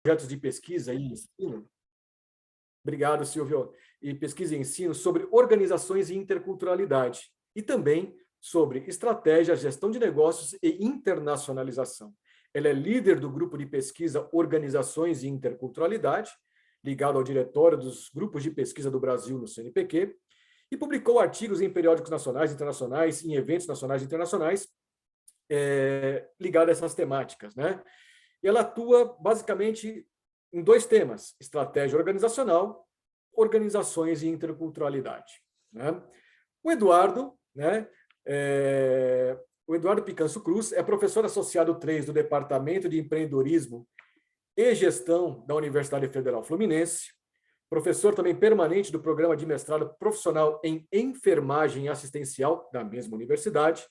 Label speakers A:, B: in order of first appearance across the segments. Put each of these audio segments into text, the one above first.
A: projetos de pesquisa e ensino. Obrigado, Silvio. E pesquisa e ensino sobre organizações e interculturalidade. E também sobre estratégia, gestão de negócios e internacionalização. Ela é líder do grupo de pesquisa Organizações e Interculturalidade, ligado ao diretório dos grupos de pesquisa do Brasil no CNPq, e publicou artigos em periódicos nacionais e internacionais, em eventos nacionais e internacionais, ligados a essas temáticas, né? E ela atua basicamente em dois temas: estratégia organizacional, organizações e interculturalidade, né? O Eduardo, né? O Eduardo Picanso Cruz é professor associado 3 do Departamento de Empreendedorismo e Gestão da Universidade Federal Fluminense, professor também permanente do programa de mestrado profissional em enfermagem assistencial da mesma universidade.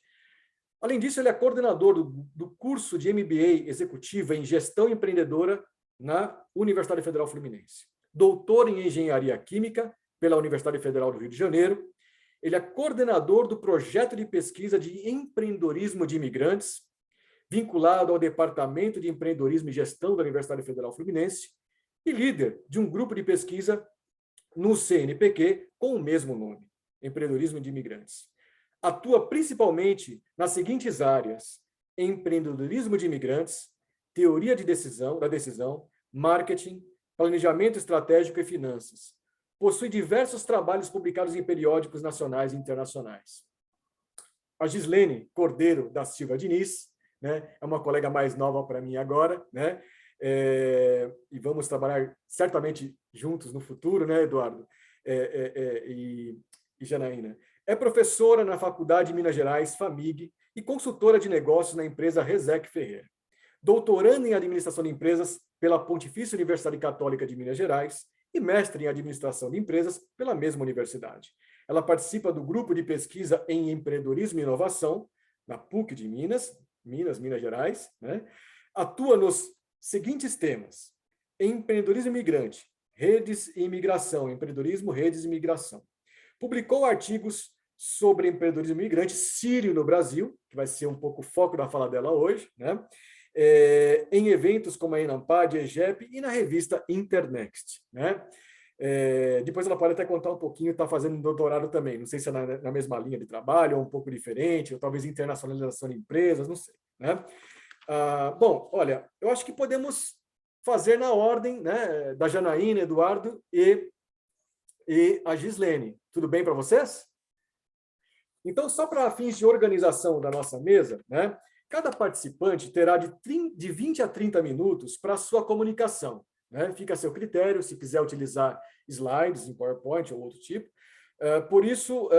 A: Além disso, ele é coordenador do curso de MBA executivo em gestão empreendedora na Universidade Federal Fluminense. Doutor em engenharia química pela Universidade Federal do Rio de Janeiro. Ele é coordenador do projeto de pesquisa de empreendedorismo de imigrantes, vinculado ao Departamento de Empreendedorismo e Gestão da Universidade Federal Fluminense, e líder de um grupo de pesquisa no CNPq com o mesmo nome, Empreendedorismo de Imigrantes. Atua principalmente nas seguintes áreas: empreendedorismo de imigrantes, teoria da decisão, marketing, planejamento estratégico e finanças. Possui diversos trabalhos publicados em periódicos nacionais e internacionais. A Gislene Cordeiro da Silva Diniz, né, é uma colega mais nova para mim agora, né? E vamos trabalhar certamente juntos no futuro, né, Eduardo e Janaína. É professora na Faculdade de Minas Gerais, FAMIG, e consultora de negócios na empresa Resec Ferreira. Doutoranda em Administração de Empresas pela Pontifícia Universidade Católica de Minas Gerais e mestre em Administração de Empresas pela mesma universidade. Ela participa do grupo de pesquisa em empreendedorismo e inovação, na PUC de Minas Gerais, né? Atua nos seguintes temas: empreendedorismo imigrante, redes e imigração, empreendedorismo, redes e imigração. Publicou artigos sobre empreendedorismo imigrante sírio no Brasil, que vai ser um pouco o foco da fala dela hoje, né? Em eventos como a Enampad, EGEP e na revista Internext, né? Depois ela pode até contar um pouquinho, está fazendo um doutorado também, não sei se é na mesma linha de trabalho, ou um pouco diferente, ou talvez internacionalização de empresas, não sei, né? Bom, olha, eu acho que podemos fazer na ordem, né, da Janaína, Eduardo e a Gislene. Tudo bem para vocês? Então, só para fins de organização da nossa mesa, né, cada participante terá de 20 a 30 minutos para a sua comunicação, né? Fica a seu critério, se quiser utilizar slides em PowerPoint ou outro tipo. Por isso,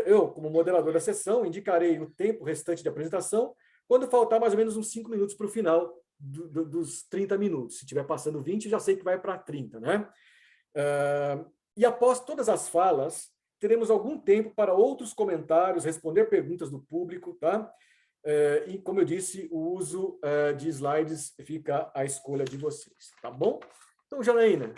A: eu, como moderador da sessão, indicarei o tempo restante de apresentação quando faltar mais ou menos uns 5 minutos para o final dos 30 minutos. Se estiver passando 20, já sei que vai para 30, né? E após todas as falas, teremos algum tempo para outros comentários, responder perguntas do público, tá? E, como eu disse, o uso de slides fica à escolha de vocês, tá bom? Então, Janaína,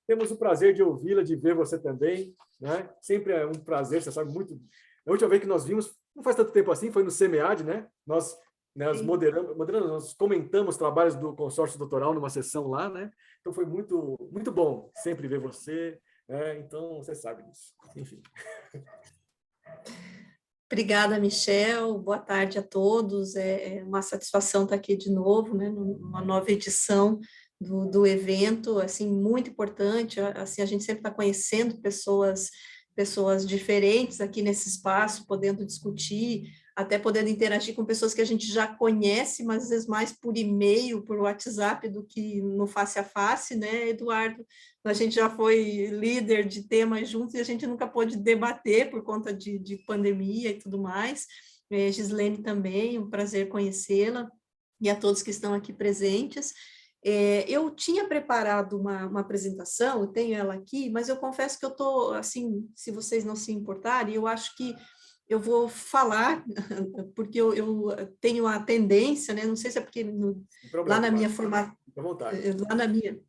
A: temos o prazer de ouvi-la, de ver você também, né? Sempre é um prazer, você sabe muito. A última vez que nós vimos, não faz tanto tempo assim, foi no CEMEAD, né? Nós nós comentamos trabalhos do consórcio doutoral numa sessão lá, né? Então foi muito, muito bom sempre ver você, né? Então você sabe disso. Enfim.
B: Obrigada, Michel. Boa tarde a todos. É uma satisfação estar aqui de novo, né, numa nova edição do evento, assim, muito importante. Assim, a gente sempre está conhecendo pessoas diferentes aqui nesse espaço, podendo discutir, até podendo interagir com pessoas que a gente já conhece, mas às vezes mais por e-mail, por WhatsApp, do que no face a face, né, Eduardo? A gente já foi líder de temas juntos e a gente nunca pôde debater por conta de pandemia e tudo mais. Gislene também, um prazer conhecê-la, e a todos que estão aqui presentes. Eu tinha preparado uma apresentação, eu tenho ela aqui, mas eu confesso que eu estou, assim, se vocês não se importarem, eu acho que eu vou falar, porque eu tenho a tendência, né? Não sei se é porque lá na minha formação, lá na minha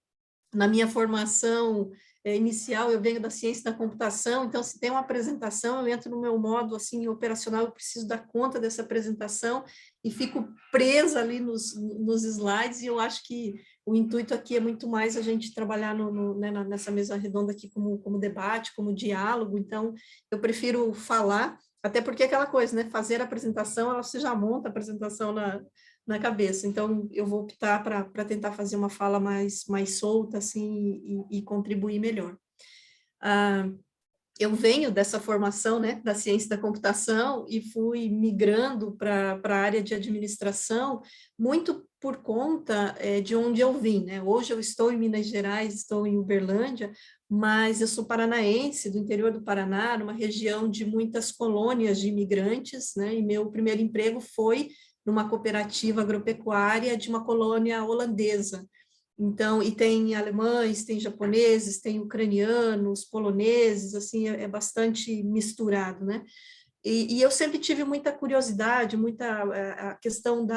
B: na minha formação inicial, eu venho da ciência da computação, então, se tem uma apresentação, eu entro no meu modo, assim, operacional, eu preciso dar conta dessa apresentação e fico presa ali nos slides, e eu acho que o intuito aqui é muito mais a gente trabalhar né, nessa mesa redonda aqui como debate, como diálogo, então, eu prefiro falar, até porque é aquela coisa, né, fazer a apresentação, você já monta a apresentação na cabeça. Então, eu vou optar para tentar fazer uma fala mais solta, assim, e contribuir melhor. Eu venho dessa formação, né, da ciência da computação e fui migrando para a área de administração, muito por conta de onde eu vim, né? Hoje eu estou em Minas Gerais, estou em Uberlândia, mas eu sou paranaense, do interior do Paraná, numa região de muitas colônias de imigrantes, né? E meu primeiro emprego foi numa cooperativa agropecuária de uma colônia holandesa. Então, e tem alemães, tem japoneses, tem ucranianos, poloneses, assim, é bastante misturado, né? E eu sempre tive muita curiosidade, muita a questão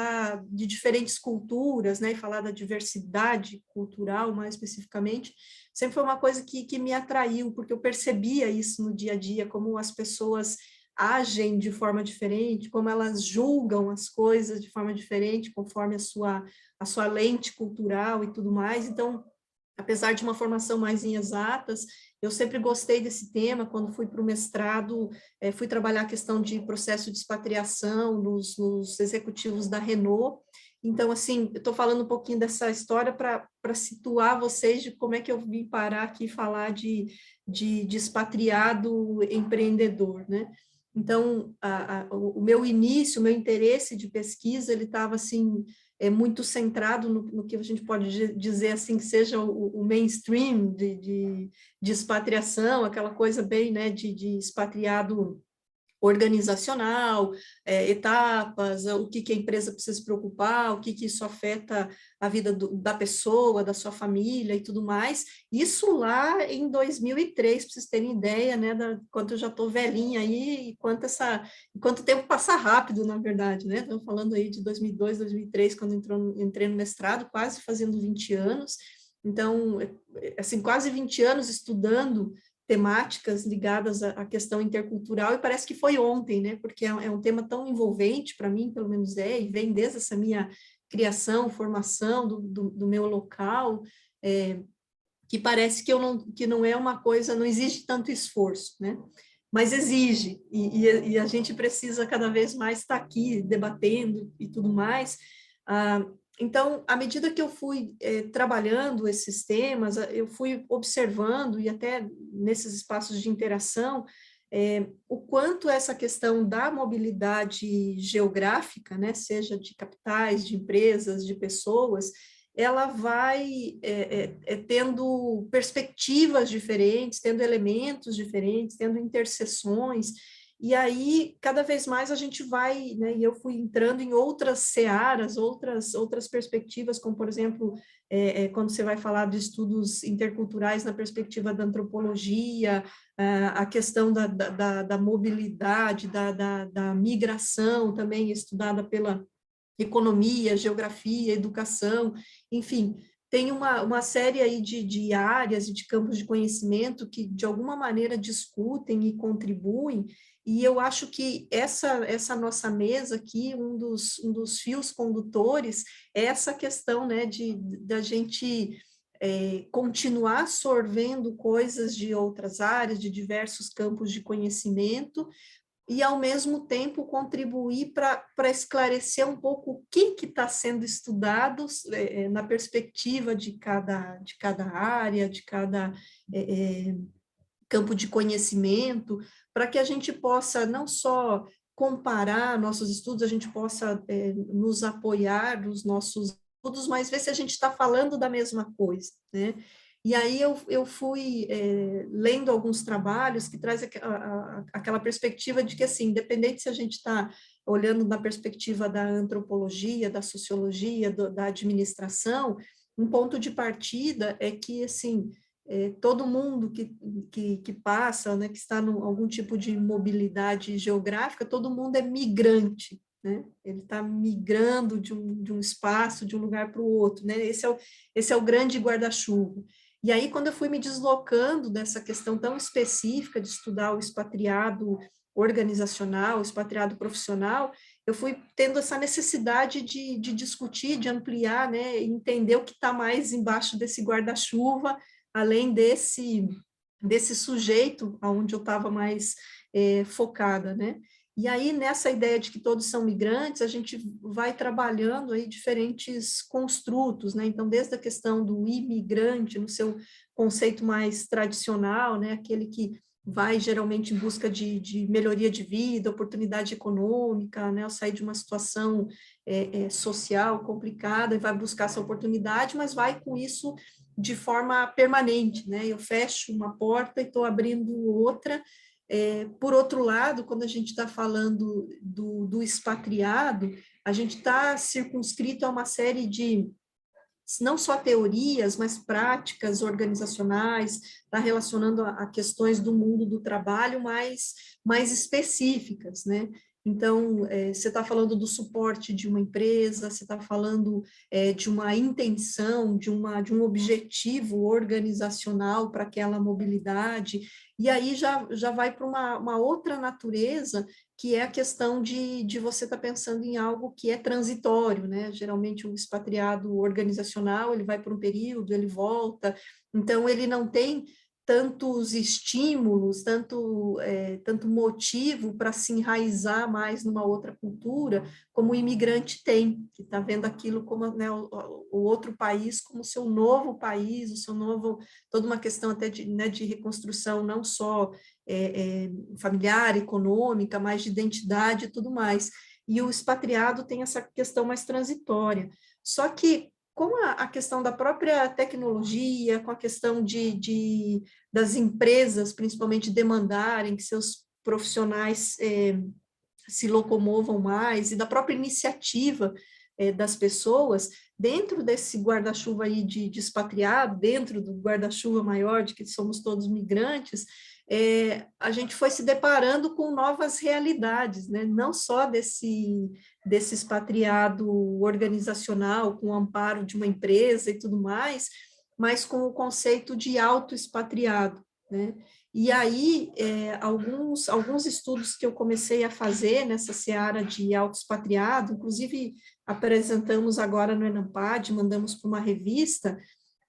B: de diferentes culturas, né? E falar da diversidade cultural, mais especificamente, sempre foi uma coisa que me atraiu, porque eu percebia isso no dia a dia, como as pessoas agem de forma diferente, como elas julgam as coisas de forma diferente, conforme a sua lente cultural e tudo mais. Então, apesar de uma formação mais em exatas, eu sempre gostei desse tema. Quando fui para o mestrado, fui trabalhar a questão de processo de expatriação nos executivos da Renault. Então, assim, eu estou falando um pouquinho dessa história para situar vocês de como é que eu vim parar aqui e falar de expatriado empreendedor, né? Então, o meu início, o meu interesse de pesquisa, ele estava, assim, muito centrado no que a gente pode dizer assim, que seja o mainstream de expatriação, aquela coisa bem, né, de expatriado organizacional, etapas, o que a empresa precisa se preocupar, o que isso afeta a vida da pessoa, da sua família e tudo mais. Isso lá em 2003, para vocês terem ideia, né, quanto eu já estou velhinha aí e quanto tempo passa rápido, na verdade, né? Estamos falando aí de 2002, 2003, quando entrei no mestrado, quase fazendo 20 anos. Então, assim, quase 20 anos estudando temáticas ligadas à questão intercultural, e parece que foi ontem, né? Porque é um tema tão envolvente, para mim, pelo menos e vem desde essa minha criação, formação do meu local, que parece que não é uma coisa, não exige tanto esforço, né? Mas exige, e a gente precisa cada vez mais estar aqui debatendo e tudo mais. Então, à medida que eu fui trabalhando esses temas, eu fui observando, e até nesses espaços de interação, o quanto essa questão da mobilidade geográfica, né, seja de capitais, de empresas, de pessoas, ela vai tendo perspectivas diferentes, tendo elementos diferentes, tendo interseções, e aí, cada vez mais a gente vai, né, e eu fui entrando em outras searas, outras perspectivas, como, por exemplo, quando você vai falar de estudos interculturais na perspectiva da antropologia, a questão da mobilidade, da migração, também estudada pela economia, geografia, educação, enfim, tem uma série aí de áreas e de campos de conhecimento que, de alguma maneira, discutem e contribuem, e eu acho que essa nossa mesa aqui, um dos fios condutores, é essa questão, né, da gente continuar absorvendo coisas de outras áreas, de diversos campos de conhecimento, e, ao mesmo tempo, contribuir para esclarecer um pouco o que está sendo estudado na perspectiva de cada área, de cada campo de conhecimento, para que a gente possa não só comparar nossos estudos, a gente possa nos apoiar nos nossos estudos, mas ver se a gente está falando da mesma coisa, né? E aí eu fui lendo alguns trabalhos que traz aquela perspectiva de que, assim, independente se a gente está olhando na perspectiva da antropologia, da sociologia, da administração, um ponto de partida é que, assim, todo mundo que passa, né, que está em algum tipo de mobilidade geográfica, todo mundo é migrante, né? Ele está migrando de um espaço, de um lugar para o outro, né? Esse é o grande guarda-chuva. E aí, quando eu fui me deslocando dessa questão tão específica de estudar o expatriado organizacional, o expatriado profissional, eu fui tendo essa necessidade de discutir, de ampliar, né, e entender o que está mais embaixo desse guarda-chuva, além desse sujeito aonde eu estava mais focada, né? E aí, nessa ideia de que todos são migrantes, a gente vai trabalhando aí diferentes construtos, né? Então, desde a questão do imigrante, no seu conceito mais tradicional, né? Aquele que vai geralmente em busca de melhoria de vida, oportunidade econômica, né? Ao sair de uma situação social complicada e vai buscar essa oportunidade, mas vai com isso de forma permanente, né? Eu fecho uma porta e estou abrindo outra. Por outro lado, quando a gente está falando do expatriado, a gente está circunscrito a uma série de, não só teorias, mas práticas organizacionais, está relacionando a questões do mundo do trabalho mais específicas, né? Então, você está falando do suporte de uma empresa, você está falando de uma intenção, de um objetivo organizacional para aquela mobilidade, e aí já vai para uma outra natureza, que é a questão de você estar pensando em algo que é transitório, né? Geralmente o expatriado organizacional, ele vai por um período, ele volta, então ele não tem tantos estímulos, tanto motivo para se enraizar mais numa outra cultura, como o imigrante tem, que está vendo aquilo como, né, o outro país como seu novo país, o seu novo, toda uma questão até de reconstrução, não só familiar, econômica, mais de identidade e tudo mais. E o expatriado tem essa questão mais transitória. Só que, com a questão da própria tecnologia, com a questão das empresas, principalmente, demandarem que seus profissionais se locomovam mais, e da própria iniciativa das pessoas, dentro desse guarda-chuva aí de expatriado, dentro do guarda-chuva maior de que somos todos migrantes, a gente foi se deparando com novas realidades, né? Não só desse expatriado organizacional, com o amparo de uma empresa e tudo mais, mas com o conceito de auto-expatriado, né? E aí, alguns estudos que eu comecei a fazer nessa seara de auto-expatriado, inclusive apresentamos agora no Enampad, mandamos para uma revista,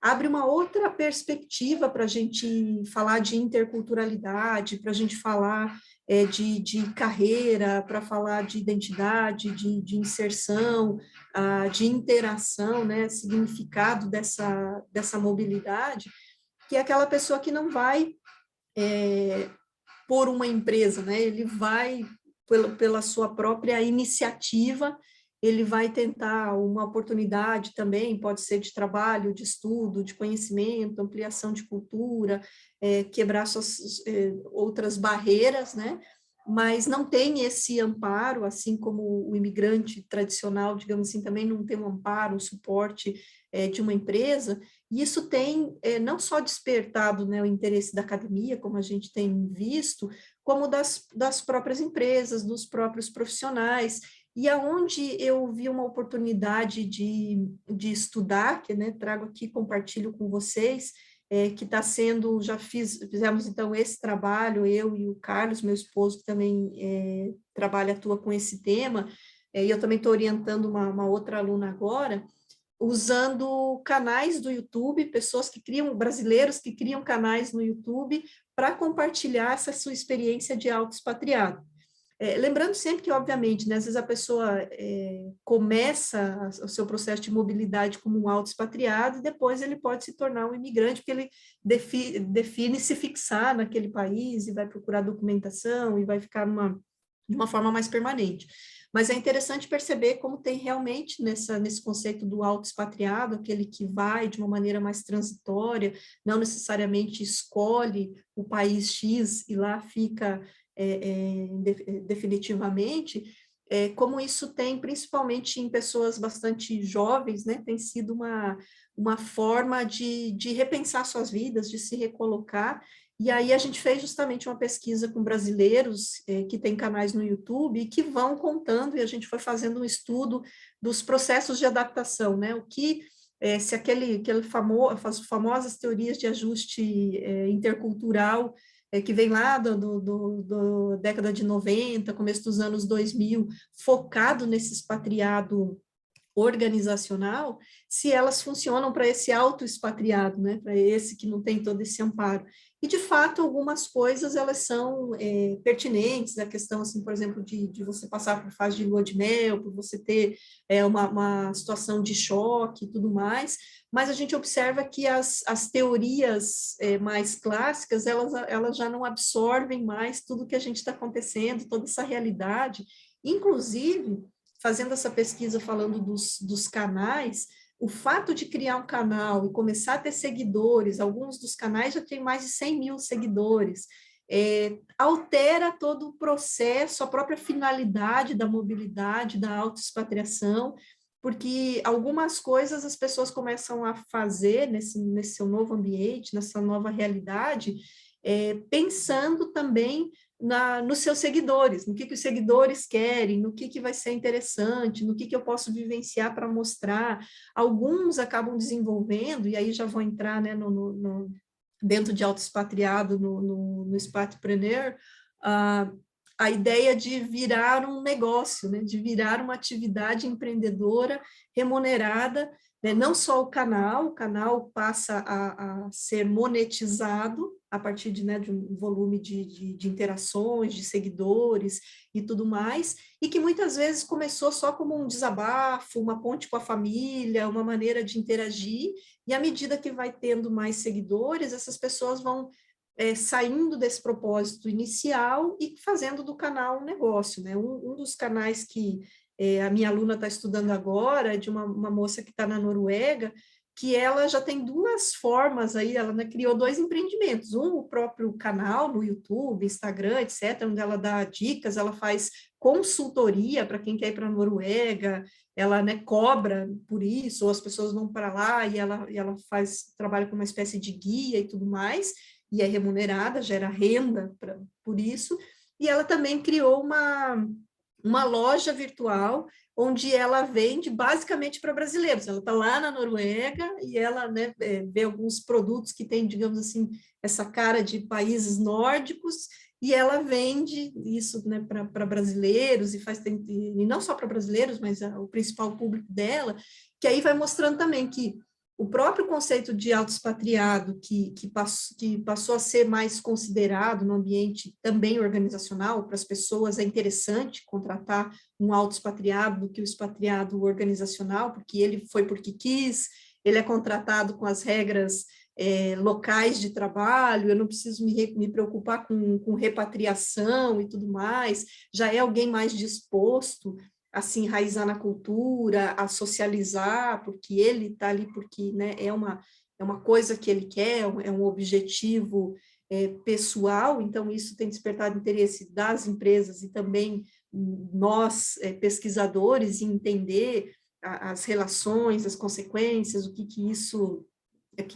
B: abre uma outra perspectiva para a gente falar de interculturalidade, para a gente falar de carreira, para falar de identidade, de inserção, de interação, né, significado dessa mobilidade, que é aquela pessoa que não vai por uma empresa, né? Ele vai pela sua própria iniciativa, ele vai tentar uma oportunidade também, pode ser de trabalho, de estudo, de conhecimento, ampliação de cultura, quebrar suas outras barreiras, né? Mas não tem esse amparo, assim como o imigrante tradicional, digamos assim, também não tem um amparo, um suporte de uma empresa, e isso tem não só despertado, né, o interesse da academia, como a gente tem visto, como das próprias empresas, dos próprios profissionais, e aonde eu vi uma oportunidade de estudar, que, né, trago aqui, compartilho com vocês, que está sendo, fizemos então esse trabalho, eu e o Carlos, meu esposo, que também atua com esse tema, e eu também estou orientando uma outra aluna agora, usando canais do YouTube, pessoas que criam, brasileiros que criam canais no YouTube para compartilhar essa sua experiência de auto-expatriado. Lembrando sempre que, obviamente, né, às vezes a pessoa começa o seu processo de mobilidade como um auto-expatriado e depois ele pode se tornar um imigrante, porque ele define se fixar naquele país e vai procurar documentação e vai ficar de uma forma mais permanente. Mas é interessante perceber como tem realmente nesse conceito do auto-expatriado, aquele que vai de uma maneira mais transitória, não necessariamente escolhe o país X e lá fica definitivamente, como isso tem, principalmente em pessoas bastante jovens, né, tem sido uma forma de repensar suas vidas, de se recolocar. E aí a gente fez justamente uma pesquisa com brasileiros que têm canais no YouTube e que vão contando, e a gente foi fazendo um estudo dos processos de adaptação, né? O que se as famosas teorias de ajuste intercultural, que vem lá do década de 90, começo dos anos 2000, focado nesse expatriado organizacional, se elas funcionam para esse autoexpatriado, né, para esse que não tem todo esse amparo. E, de fato, algumas coisas, elas são pertinentes, a questão, assim, por exemplo, de você passar por fase de lua de mel, por você ter uma situação de choque e tudo mais, mas a gente observa que as teorias mais clássicas, elas já não absorvem mais tudo que a gente está acontecendo, toda essa realidade, inclusive, fazendo essa pesquisa falando dos canais, o fato de criar um canal e começar a ter seguidores, alguns dos canais já têm mais de 100 mil seguidores, altera todo o processo, a própria finalidade da mobilidade, da autoexpatriação, porque algumas coisas as pessoas começam a fazer nesse seu novo ambiente, nessa nova realidade, pensando também nos seus seguidores, no que os seguidores querem, no que vai ser interessante, no que eu posso vivenciar para mostrar. Alguns acabam desenvolvendo, e aí já vou entrar, né, dentro de autoexpatriado, no Expatpreneur, a ideia de virar um negócio, né, de virar uma atividade empreendedora remunerada, né, não só o canal passa a ser monetizado a partir de um volume de interações, de seguidores e tudo mais, e que muitas vezes começou só como um desabafo, uma ponte com a família, uma maneira de interagir, e à medida que vai tendo mais seguidores, essas pessoas vão saindo desse propósito inicial e fazendo do canal um negócio, né? Um dos canais que a minha aluna está estudando agora, é de uma moça que está na Noruega, que ela já tem duas formas aí, ela, né, criou 2 empreendimentos, o próprio canal no YouTube, Instagram, etc., onde ela dá dicas, ela faz consultoria para quem quer ir para a Noruega, ela, né, cobra por isso, ou as pessoas vão para lá e ela trabalha com uma espécie de guia e tudo mais, e é remunerada, gera renda por isso, e ela também criou uma loja virtual onde ela vende basicamente para brasileiros. Ela está lá na Noruega e ela, né, vê alguns produtos que têm, digamos assim, essa cara de países nórdicos, e ela vende isso, né, para brasileiros, e não só para brasileiros, mas o principal público dela, que aí vai mostrando também que o próprio conceito de autoexpatriado, que passou a ser mais considerado no ambiente também organizacional, para as pessoas é interessante contratar um autoexpatriado do que o expatriado organizacional, porque ele foi porque quis, ele é contratado com as regras locais de trabalho, eu não preciso me preocupar com repatriação e tudo mais, já é alguém mais disposto a se enraizar na cultura, a socializar, porque ele está ali, porque, né, é uma coisa que ele quer, é um objetivo pessoal, então isso tem despertado interesse das empresas e também nós, pesquisadores, em entender as relações, as consequências, o que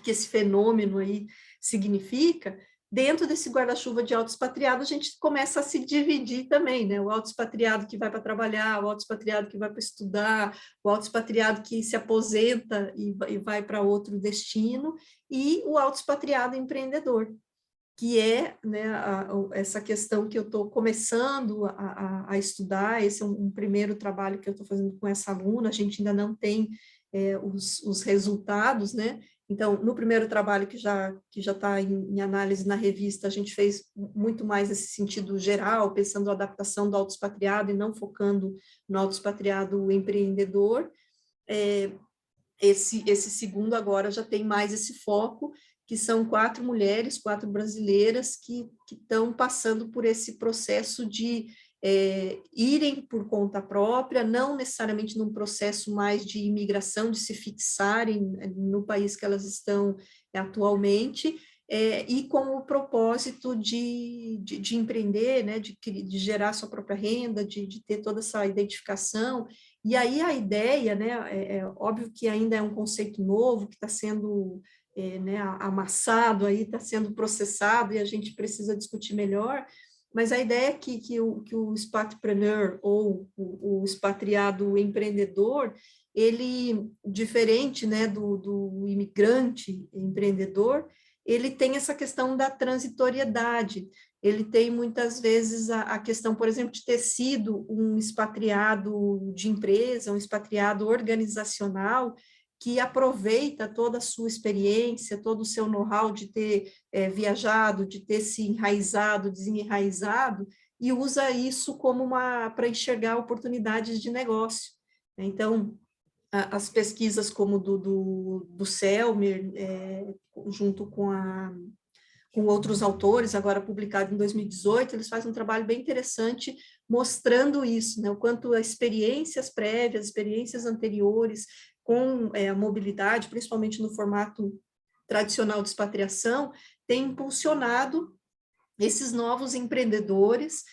B: esse fenômeno aí significa. Dentro desse guarda-chuva de autoexpatriado, a gente começa a se dividir também, né? O autoexpatriado que vai para trabalhar, o autoexpatriado que vai para estudar, o autoexpatriado que se aposenta e vai para outro destino, e o autoexpatriado empreendedor, que é, né, essa questão que eu estou começando a estudar. Esse é um primeiro trabalho que eu estou fazendo com essa aluna, a gente ainda não tem os resultados, né? Então, no primeiro trabalho que já está em análise na revista, a gente fez muito mais nesse sentido geral, pensando a adaptação do autoexpatriado e não focando no autoexpatriado empreendedor. Esse segundo agora já tem mais esse foco, que são 4 mulheres, 4 brasileiras que estão passando por esse processo de irem por conta própria, não necessariamente num processo mais de imigração, de se fixarem no país que elas estão atualmente, e com o propósito de empreender, né, de gerar sua própria renda, de ter toda essa identificação. E aí a ideia, né, é óbvio que ainda é um conceito novo, que está sendo né, amassado, aí está sendo processado, e a gente precisa discutir melhor, mas a ideia é que o expatpreneur, ou o expatriado empreendedor, ele, diferente, né, do imigrante empreendedor, ele tem essa questão da transitoriedade, ele tem muitas vezes a questão, por exemplo, de ter sido um expatriado de empresa, um expatriado organizacional, que aproveita toda a sua experiência, todo o seu know-how de ter viajado, de ter se enraizado, desenraizado, e usa isso como para enxergar oportunidades de negócio. Então, as pesquisas como do Selmer, junto com outros autores, agora publicado em 2018, eles fazem um trabalho bem interessante mostrando isso, né, o quanto as experiências prévias, experiências anteriores com a mobilidade, principalmente no formato tradicional de expatriação, tem impulsionado esses novos empreendedores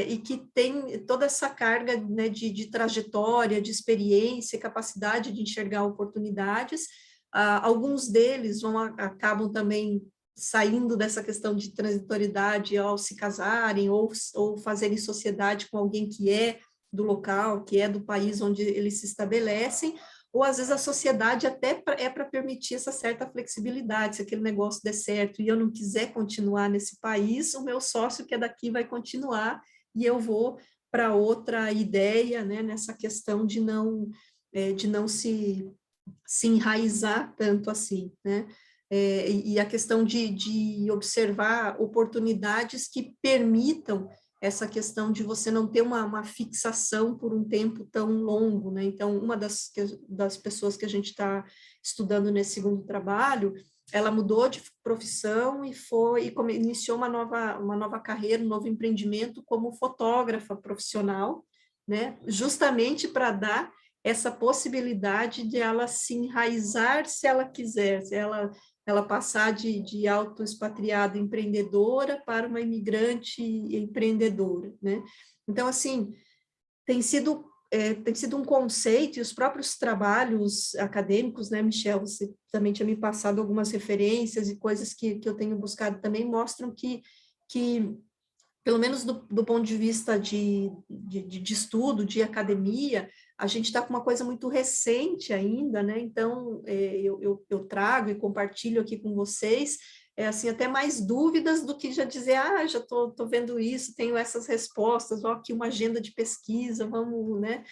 B: e que tem toda essa carga, né, de trajetória, de experiência, capacidade de enxergar oportunidades. Alguns deles acabam também saindo dessa questão de transitoriedade ao se casarem ou fazerem sociedade com alguém que é do local, que é do país onde eles se estabelecem, ou às vezes a sociedade até é para permitir essa certa flexibilidade, se aquele negócio der certo e eu não quiser continuar nesse país, o meu sócio que é daqui vai continuar e eu vou para outra ideia, né, nessa questão de não se enraizar tanto assim, né? E a questão de observar oportunidades que permitam essa questão de você não ter uma fixação por um tempo tão longo, né? Então, uma das pessoas que a gente está estudando nesse segundo trabalho, ela mudou de profissão e iniciou uma nova carreira, um novo empreendimento como fotógrafa profissional, né? Justamente para dar essa possibilidade de ela se enraizar se ela quiser, se ela passar de auto-expatriada empreendedora para uma imigrante empreendedora, né? Então, assim, tem sido um conceito, e os próprios trabalhos acadêmicos, né, Michel, você também tinha me passado algumas referências e coisas que eu tenho buscado também, mostram que pelo menos do ponto de vista de estudo, de academia, a gente está com uma coisa muito recente ainda, né? Então, eu trago e compartilho aqui com vocês, assim, até mais dúvidas do que já dizer, já estou vendo isso, tenho essas respostas, ó, aqui uma agenda de pesquisa, vamos, né?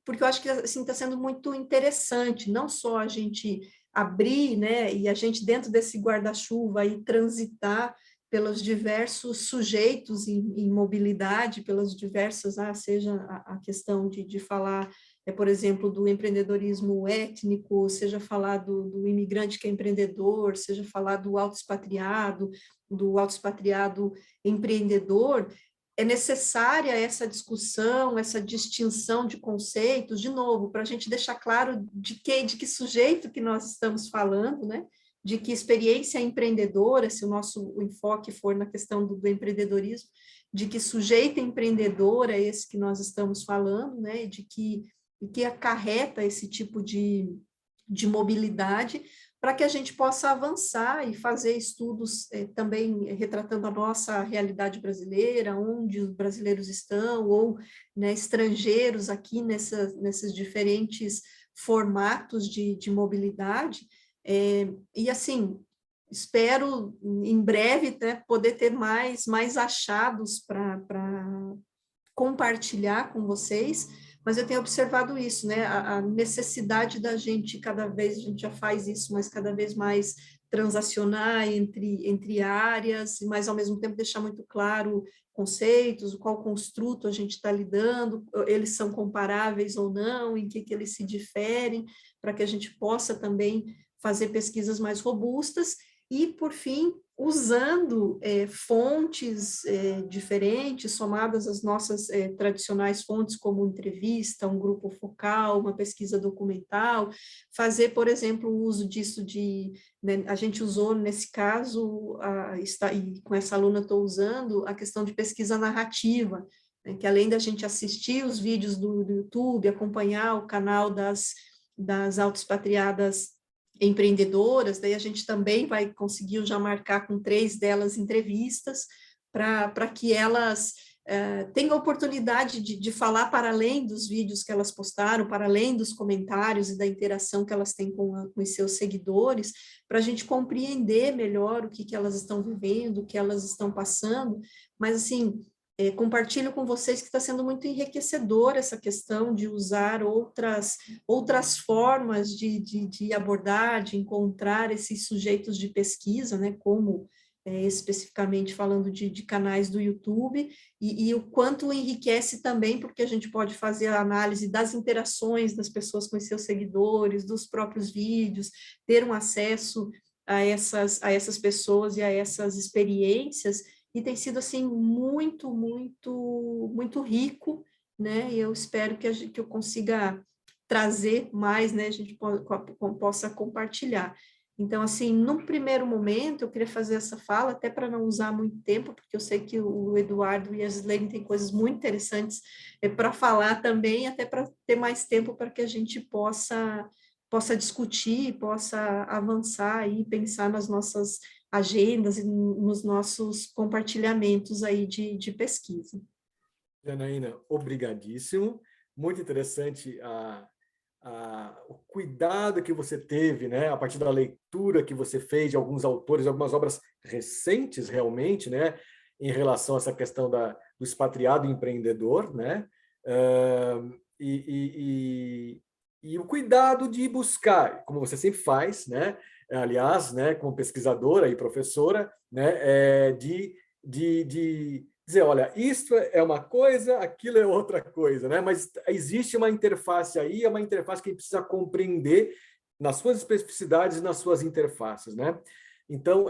B: Porque eu acho que, assim, está sendo muito interessante, não só a gente abrir, né, e a gente dentro desse guarda-chuva aí transitar pelos diversos sujeitos em mobilidade, pelas diversas, seja a questão de falar, por exemplo, do empreendedorismo étnico, seja falar do imigrante que é empreendedor, seja falar do autoexpatriado empreendedor, é necessária essa discussão, essa distinção de conceitos, de novo, para a gente deixar claro de que sujeito que nós estamos falando, né? De que experiência empreendedora, se o nosso enfoque for na questão do empreendedorismo, de que sujeito empreendedor é esse que nós estamos falando, né, de que acarreta esse tipo de mobilidade, para que a gente possa avançar e fazer estudos também retratando a nossa realidade brasileira, onde os brasileiros estão, ou, né, estrangeiros aqui nesses diferentes formatos de mobilidade. E assim, espero em breve, né, poder ter mais achados para compartilhar com vocês, mas eu tenho observado isso, né, a necessidade da gente, cada vez, a gente já faz isso, mas cada vez mais transacionar entre áreas, mas ao mesmo tempo deixar muito claro conceitos, qual construto a gente está lidando, eles são comparáveis ou não, em que eles se diferem, para que a gente possa também fazer pesquisas mais robustas e, por fim, usando fontes diferentes, somadas às nossas tradicionais fontes, como entrevista, um grupo focal, uma pesquisa documental, fazer, por exemplo, o uso disso né, a gente usou, nesse caso, e com essa aluna estou usando, a questão de pesquisa narrativa, né, que além da gente assistir os vídeos do YouTube, acompanhar o canal das autoexpatriadas empreendedoras, daí a gente também vai conseguir já marcar com 3 delas entrevistas, para que elas tenham a oportunidade de falar para além dos vídeos que elas postaram, para além dos comentários e da interação que elas têm com os seus seguidores, para a gente compreender melhor o que elas estão vivendo, o que elas estão passando, mas assim, compartilho com vocês que está sendo muito enriquecedor essa questão de usar outras formas de abordar, de encontrar esses sujeitos de pesquisa, né, como especificamente falando de canais do YouTube, e o quanto enriquece também, porque a gente pode fazer a análise das interações das pessoas com os seus seguidores, dos próprios vídeos, ter um acesso a essas pessoas e a essas experiências, e tem sido, assim, muito, muito, muito rico, né, e eu espero que eu consiga trazer mais, né, a gente possa compartilhar. Então, assim, num primeiro momento, eu queria fazer essa fala, até para não usar muito tempo, porque eu sei que o Eduardo e a Gislene têm coisas muito interessantes para falar também, até para ter mais tempo para que a gente possa discutir, possa avançar e pensar nas nossas agendas e nos nossos compartilhamentos aí de pesquisa.
A: Janaína, obrigadíssimo. Muito interessante o cuidado que você teve, né, a partir da leitura que você fez de alguns autores, algumas obras recentes realmente, né, em relação a essa questão do expatriado empreendedor, né, e o cuidado de buscar, como você sempre faz, né, aliás, né, como pesquisadora e professora, né, de dizer, olha, isso é uma coisa, aquilo é outra coisa, né? Mas existe uma interface aí, é uma interface que a gente precisa compreender nas suas especificidades e nas suas interfaces, né? Então,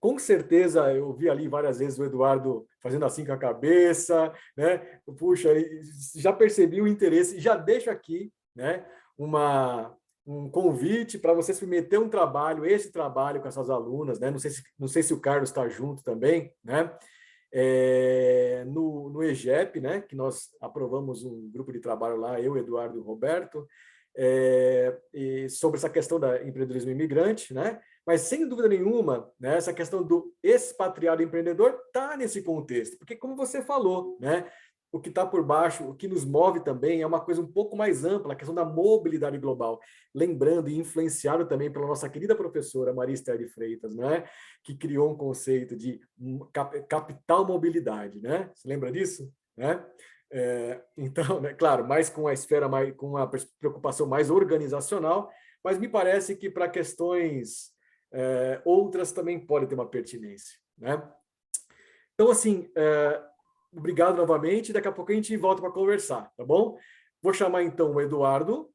A: com certeza, eu vi ali várias vezes o Eduardo fazendo assim com a cabeça, né? Puxa, já percebi o interesse, já deixo aqui, né, um convite para você submeter um trabalho, esse trabalho com essas alunas, né? Não sei se o Carlos está junto também, né? No EGEP, né, que nós aprovamos um grupo de trabalho lá, eu, Eduardo e o Roberto, sobre essa questão da empreendedorismo imigrante, né? Mas, sem dúvida nenhuma, né, essa questão do expatriado empreendedor está nesse contexto, porque, como você falou, né, o que está por baixo, o que nos move também é uma coisa um pouco mais ampla, a questão da mobilidade global. Lembrando e influenciado também pela nossa querida professora Maria Esther de Freitas, né, que criou um conceito de capital mobilidade, né? Você lembra disso? Né? Então, né, claro, mais com a esfera, com uma preocupação mais organizacional, mas me parece que para questões outras também pode ter uma pertinência, né? Então, assim, obrigado novamente, daqui a pouco a gente volta para conversar, tá bom? Vou chamar então o Eduardo,